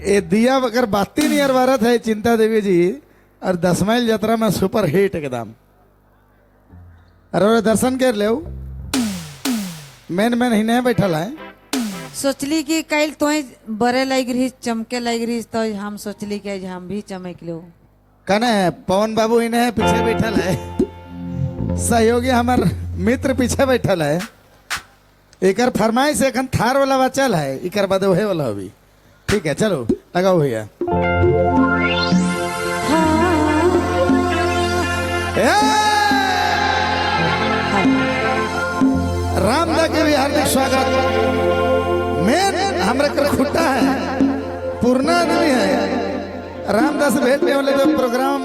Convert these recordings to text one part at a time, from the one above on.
ये दिया अगर बाती नियर भारत है चिंता देवी जी और 10 माइल यात्रा में सुपर हिट एकदम। अरे दर्शन कर ले मेन मेन ही नहीं बैठल है। सोचली कि कल तो बड़े लग रही चमके लग रही तो हम सोचली कि आज हम भी चमक लो। कने पवन बाबू इन्हें पीछे बैठल है, सहयोगी हमार मित्र पीछे बैठल है। एकर फरमाइश एखन थार वाला बचल है, इकर बाद वहे वाला अभी। ठीक है चलो लगाओ भैया। रामदा के भी हार्दिक स्वागत। मेन हमरा कर खुट्टा है, पूर्णा आदमी है। रामदास भेटने वाले जो प्रोग्राम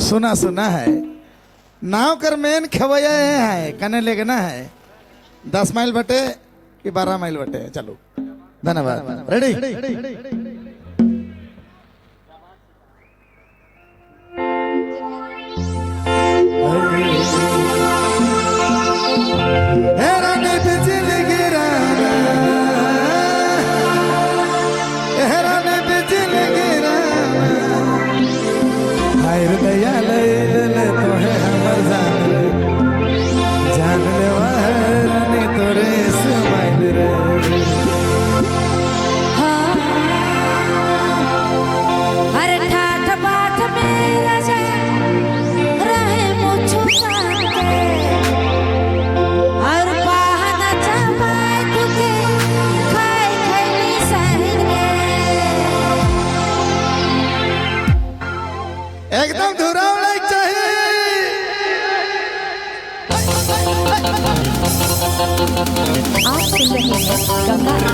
सुना सुना है। नाव कर मेन खवैया है, कने लेगना है 10 माइल बटे कि 12 माइल बटे। चलो धन्यवाद। रेडी एकदम धुराव लाइक चाहिए। आप सुन रहे हैं गंगा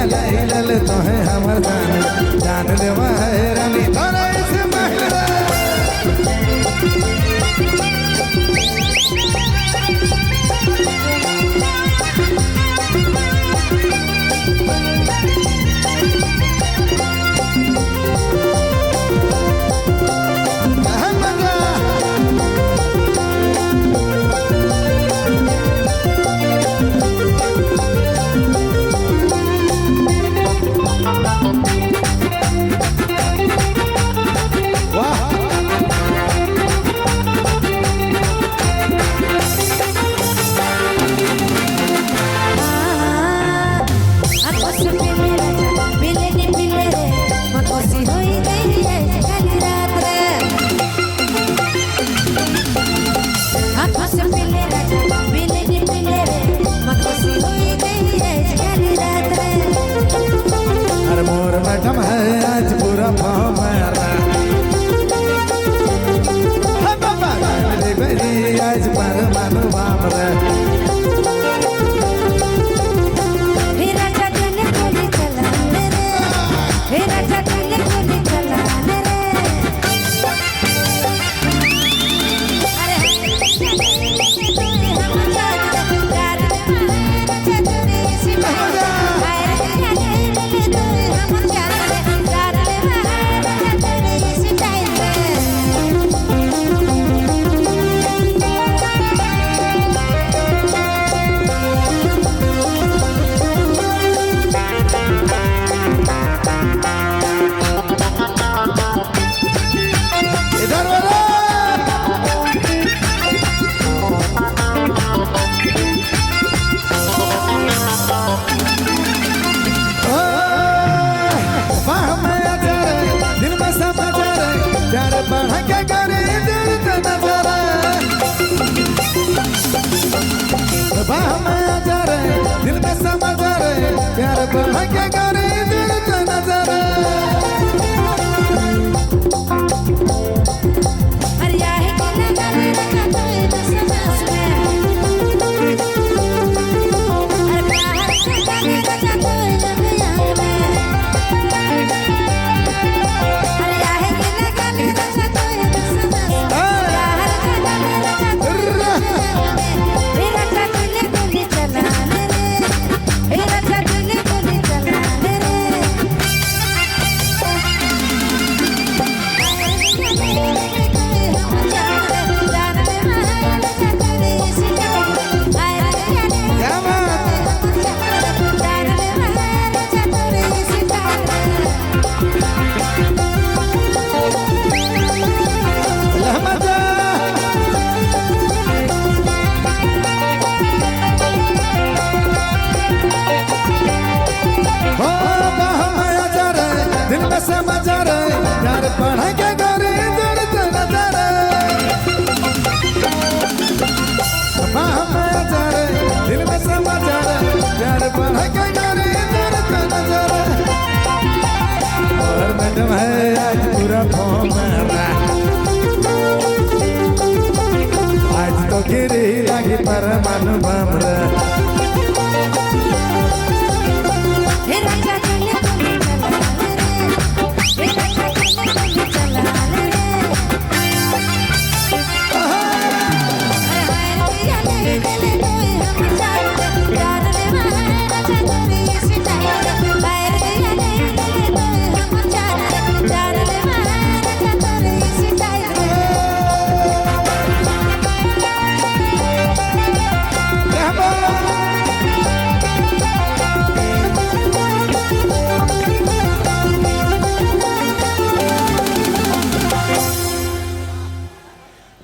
चैनल लल तो है हमर जान लेवा है रानी तोरे से महला। बढ़ के गोरी जुड़ते नजर अरे याहे के लगा रखा तो ये तो समझ में अरे प्यार के जाने रखा तो ये जग याद में अरे याहे के लगा रखा तो ये तो समझ में प्यार के जाने रखा तो ये जग याद में मेरा चले गोली चलाने रे मेरा चले गोली चलाने रे क्या बात लहमजा हो बहमाया जा रे दिल में समझा रे प्यार बढ़ के गोरी जुड़ते नजर बहमाया जा रे दिल में समझा रे प्यार बढ़ के गोरी जुड़ते नजर और मैडम है आज पूरा फॉर्म मेरा आज तो गिरी लगी परमाणु बम रे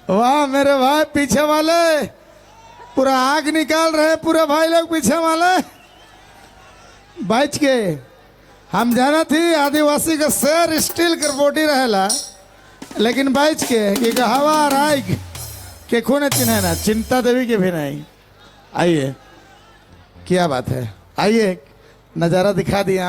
वाह मेरे भाई पीछे वाले पूरा आग निकाल रहे पूरे भाई लोग पीछे वाले बच के हम जाना थी आदिवासी का शेर स्टील कर बोटी रहेला लेकिन बच के कि हवा राय के खून चिन्ह ना चिंता देवी के भी नहीं आइए क्या बात है आइए नज़ारा दिखा दिए आप